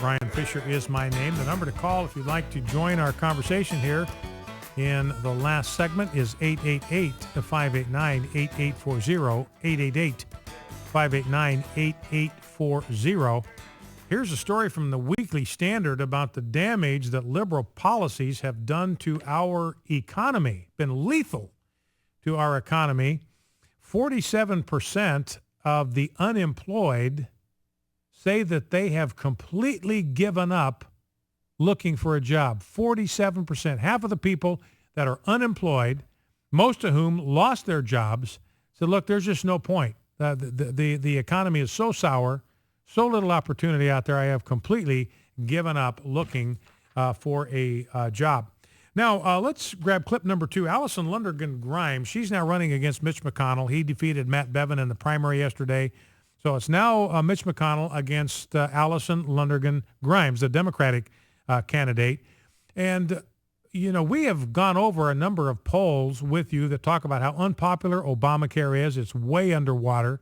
Brian Fisher is my name. The number to call if you'd like to join our conversation here in the last segment is 888-589-8840, 888-589-8840. Here's a story from the Weekly Standard about the damage that liberal policies have done to our economy, been lethal to our economy. 47% of the unemployed say that they have completely given up looking for a job. 47%, half of the people that are unemployed, most of whom lost their jobs, said, look, there's just no point. The economy is so sour, so little opportunity out there, I have completely given up looking for a job. Now, let's grab clip number 2. Allison Lundergan Grimes, she's now running against Mitch McConnell. He defeated Matt Bevin in the primary yesterday. So it's now Mitch McConnell against Allison Lundergan Grimes, the Democratic candidate. And, you know, we have gone over a number of polls with you that talk about how unpopular Obamacare is. It's way underwater.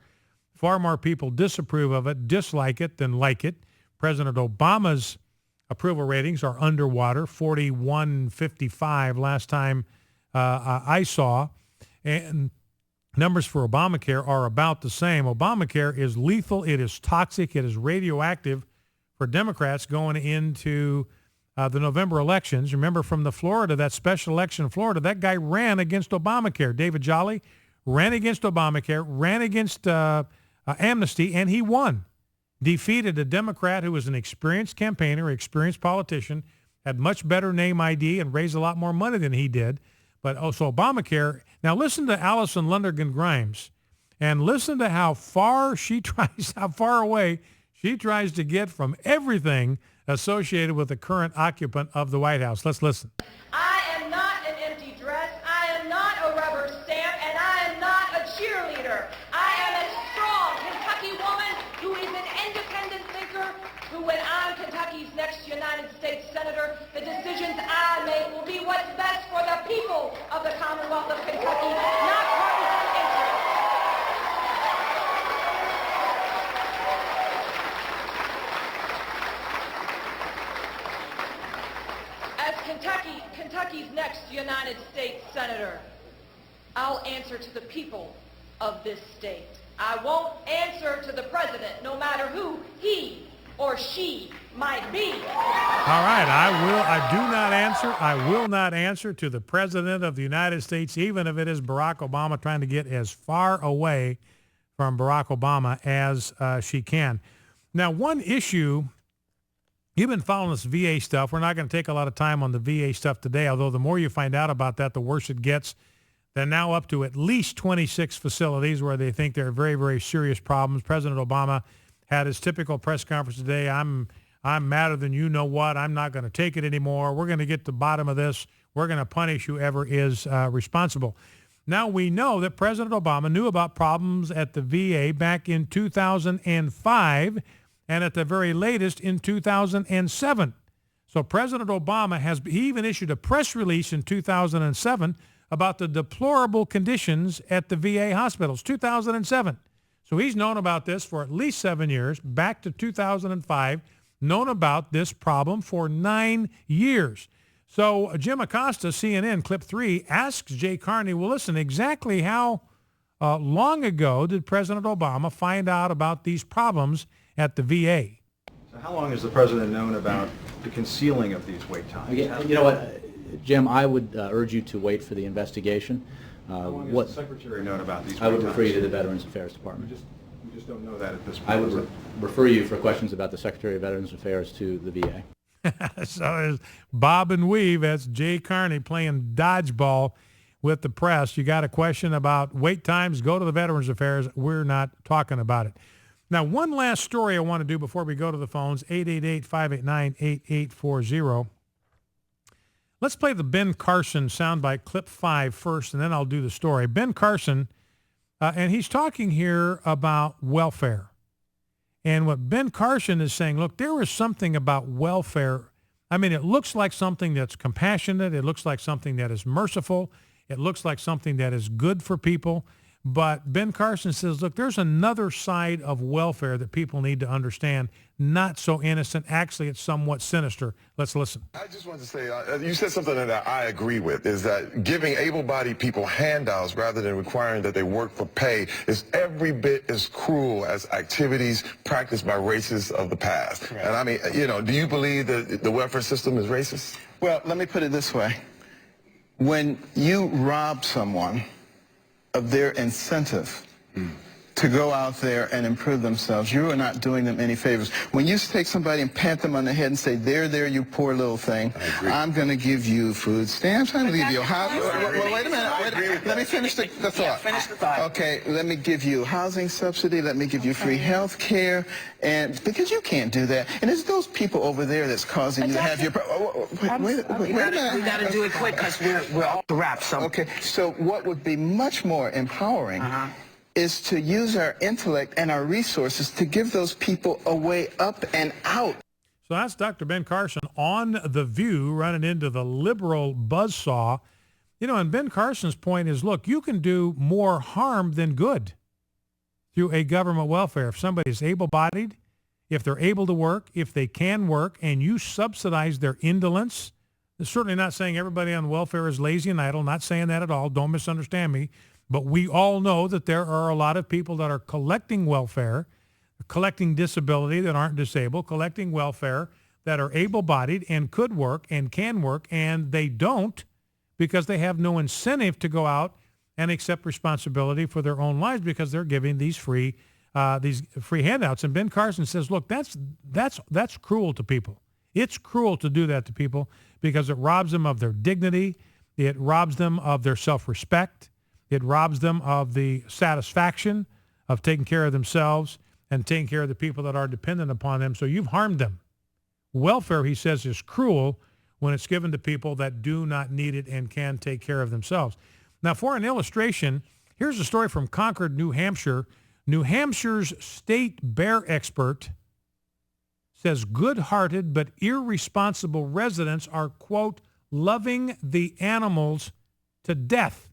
Far more people disapprove of it, dislike it than like it. President Obama's approval ratings are underwater, 41-55 last time I saw. And numbers for Obamacare are about the same. Obamacare is lethal. It is toxic. It is radioactive for Democrats going into the November elections. Remember from the Florida, that special election in Florida, that guy ran against Obamacare. David Jolly ran against Obamacare, ran against amnesty, and he won. Defeated a Democrat who was an experienced campaigner, experienced politician, had much better name ID and raised a lot more money than he did. But also Obamacare. Now listen to Allison Lundergan Grimes and listen to how far away she tries to get from everything associated with the current occupant of the White House. Let's listen. I am not an empty dress. I am not a rubber stamp, and I am not a cheerleader. I am a strong Kentucky woman who is an independent thinker who, when I'm Kentucky's next United States Senator, the decisions I make will be what's best for the people of the Commonwealth of Kentucky, not partisan interests. As Kentucky's next United States Senator, I'll answer to the people of this state. I won't answer to the president, no matter who he or she might be. All right, I will not answer to the president of the United States, even if it is Barack Obama, trying to get as far away from Barack Obama as she can. Now, one issue, you've been following this VA stuff. We're not going to take a lot of time on the VA stuff today, although the more you find out about that, the worse it gets. They're now up to at least 26 facilities where they think there are very, very serious problems. President Obama had his typical press conference today. I'm madder than you know what. I'm not going to take it anymore. We're going to get to the bottom of this. We're going to punish whoever is responsible. Now, we know that President Obama knew about problems at the VA back in 2005 and at the very latest in 2007. So President Obama he even issued a press release in 2007 about the deplorable conditions at the VA hospitals, 2007. So he's known about this for at least 7 years, back to 2005, known about this problem for 9 years. So Jim Acosta, CNN, clip 3, asks Jay Carney, well, listen, exactly how long ago did President Obama find out about these problems at the VA? So how long has the president known about the concealing of these wait times? You know what, Jim, I would urge you to wait for the investigation. How long has the secretary known about these wait I would times? refer you to the Veterans Affairs Department. We just don't know that at this point. I would refer you for questions about the Secretary of Veterans Affairs to the VA. So there's Bob and Weave. That's Jay Carney playing dodgeball with the press. You got a question about wait times, go to the Veterans Affairs. We're not talking about it. Now, one last story I want to do before we go to the phones, 888-589-8840. Let's play the Ben Carson soundbite, clip 5 first, and then I'll do the story. Ben Carson, and he's talking here about welfare. And what Ben Carson is saying, look, there is something about welfare. I mean, it looks like something that's compassionate. It looks like something that is merciful. It looks like something that is good for people. But Ben Carson says, look, there's another side of welfare that people need to understand. not so innocent. Actually, it's somewhat sinister. Let's listen. I just wanted to say, you said something that I agree with, is that giving able-bodied people handouts rather than requiring that they work for pay is every bit as cruel as activities practiced by racists of the past. Right. And I mean, do you believe that the welfare system is racist? Well, let me put it this way. When you rob someone of their incentive to go out there and improve themselves, you are not doing them any favors. When you take somebody and pat them on the head and say, there, you poor little thing, I'm going to give you food stamps, I'm going to give you a house. Well, wait a minute. Let me finish the thought. Yeah, finish the thought. Okay, let me give you housing subsidy, let me give you free health care, and because you can't do that. And it's those people over there that's causing you to have your... Wait a minute. We got to do it quick because we're all wrapped. So. Okay, so what would be much more empowering is to use our intellect and our resources to give those people a way up and out. So that's Dr. Ben Carson on The View running into the liberal buzzsaw. And Ben Carson's point is, look, you can do more harm than good through a government welfare. If somebody is able-bodied, if they're able to work, if they can work, and you subsidize their indolence, it's certainly not saying everybody on welfare is lazy and idle, not saying that at all. Don't misunderstand me. But we all know that there are a lot of people that are collecting welfare, collecting disability that aren't disabled, collecting welfare that are able-bodied and could work and can work, and they don't because they have no incentive to go out and accept responsibility for their own lives because they're giving these free handouts. And Ben Carson says, look, that's cruel to people. It's cruel to do that to people because it robs them of their dignity. It robs them of their self-respect. It robs them of the satisfaction of taking care of themselves and taking care of the people that are dependent upon them. So you've harmed them. Welfare, he says, is cruel when it's given to people that do not need it and can take care of themselves. Now, for an illustration, here's a story from Concord, New Hampshire. New Hampshire's state bear expert says good-hearted but irresponsible residents are, quote, loving the animals to death.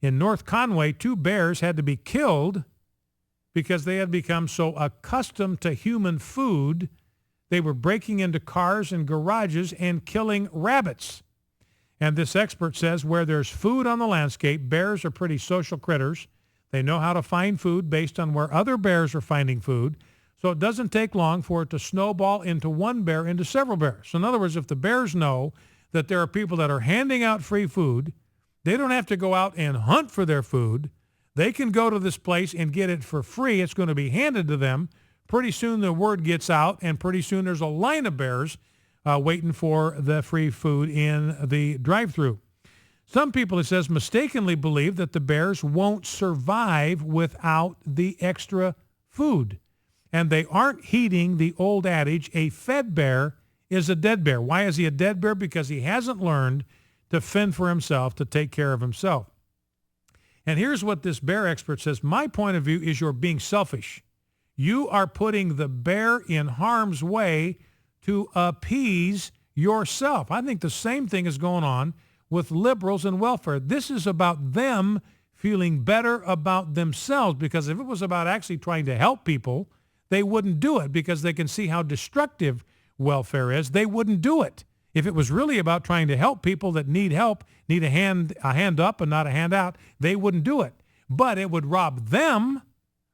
In North Conway, 2 bears had to be killed because they had become so accustomed to human food, they were breaking into cars and garages and killing rabbits. And this expert says where there's food on the landscape, bears are pretty social critters. They know how to find food based on where other bears are finding food. So it doesn't take long for it to snowball into one bear into several bears. So in other words, if the bears know that there are people that are handing out free food, they don't have to go out and hunt for their food. They can go to this place and get it for free. It's going to be handed to them. Pretty soon the word gets out, and pretty soon there's a line of bears waiting for the free food in the drive-thru. Some people, it says, mistakenly believe that the bears won't survive without the extra food. And they aren't heeding the old adage, a fed bear is a dead bear. Why is he a dead bear? Because he hasn't learned to fend for himself, to take care of himself. And here's what this bear expert says. My point of view is you're being selfish. You are putting the bear in harm's way to appease yourself. I think the same thing is going on with liberals and welfare. This is about them feeling better about themselves, because if it was about actually trying to help people, they wouldn't do it because they can see how destructive welfare is. They wouldn't do it. If it was really about trying to help people that need help, need a hand up and not a hand out, they wouldn't do it. But it would rob them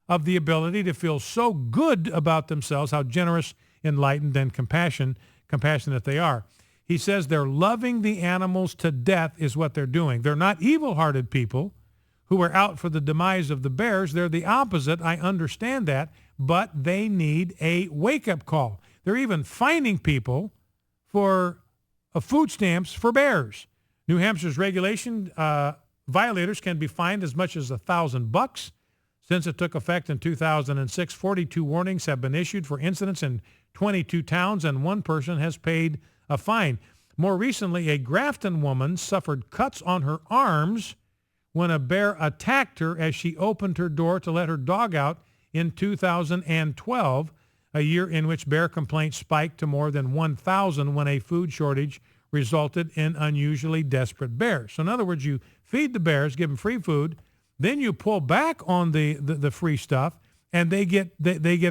of the ability to feel so good about themselves, how generous, enlightened, and compassionate they are. He says they're loving the animals to death is what they're doing. They're not evil-hearted people who are out for the demise of the bears. They're the opposite. I understand that, but they need a wake-up call. They're even fining people for food stamps for bears. New Hampshire's regulation, violators can be fined as much as $1,000. Since it took effect in 2006, 42 warnings have been issued for incidents in 22 towns, and one person has paid a fine. More recently, a Grafton woman suffered cuts on her arms when a bear attacked her as she opened her door to let her dog out in 2012, a year in which bear complaints spiked to more than 1,000 when a food shortage resulted in unusually desperate bears. So in other words, you feed the bears, give them free food, then you pull back on the free stuff, and they get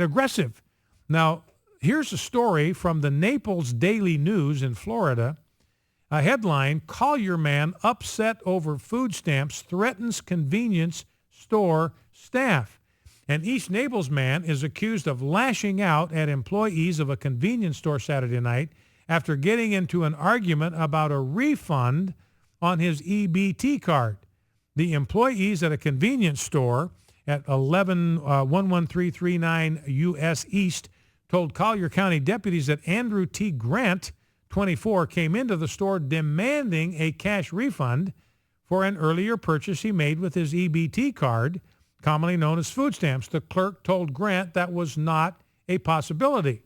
aggressive. Now, here's a story from the Naples Daily News in Florida. A headline, Collier man upset over food stamps threatens convenience store staff. An East Naples man is accused of lashing out at employees of a convenience store Saturday night after getting into an argument about a refund on his EBT card. The employees at a convenience store at 11339 U.S. East told Collier County deputies that Andrew T. Grant, 24, came into the store demanding a cash refund for an earlier purchase he made with his EBT card, commonly known as food stamps. The clerk told Grant that was not a possibility.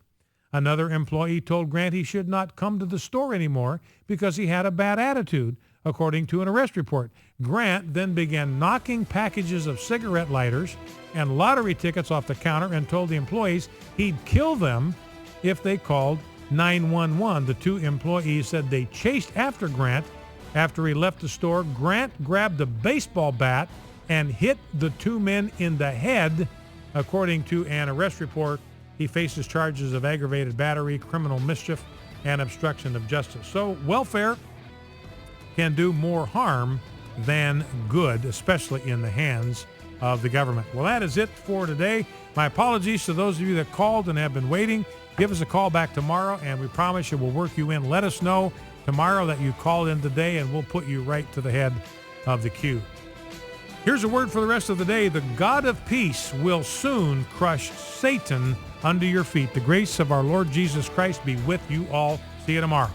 Another employee told Grant he should not come to the store anymore because he had a bad attitude, according to an arrest report. Grant then began knocking packages of cigarette lighters and lottery tickets off the counter and told the employees he'd kill them if they called 911. The two employees said they chased after Grant after he left the store. Grant grabbed a baseball bat and hit the two men in the head. According to an arrest report, he faces charges of aggravated battery, criminal mischief, and obstruction of justice. So welfare can do more harm than good, especially in the hands of the government. Well, that is it for today. My apologies to those of you that called and have been waiting. Give us a call back tomorrow, and we promise you we'll work you in. Let us know tomorrow that you called in today, and we'll put you right to the head of the queue. Here's a word for the rest of the day. The God of peace will soon crush Satan under your feet. The grace of our Lord Jesus Christ be with you all. See you tomorrow.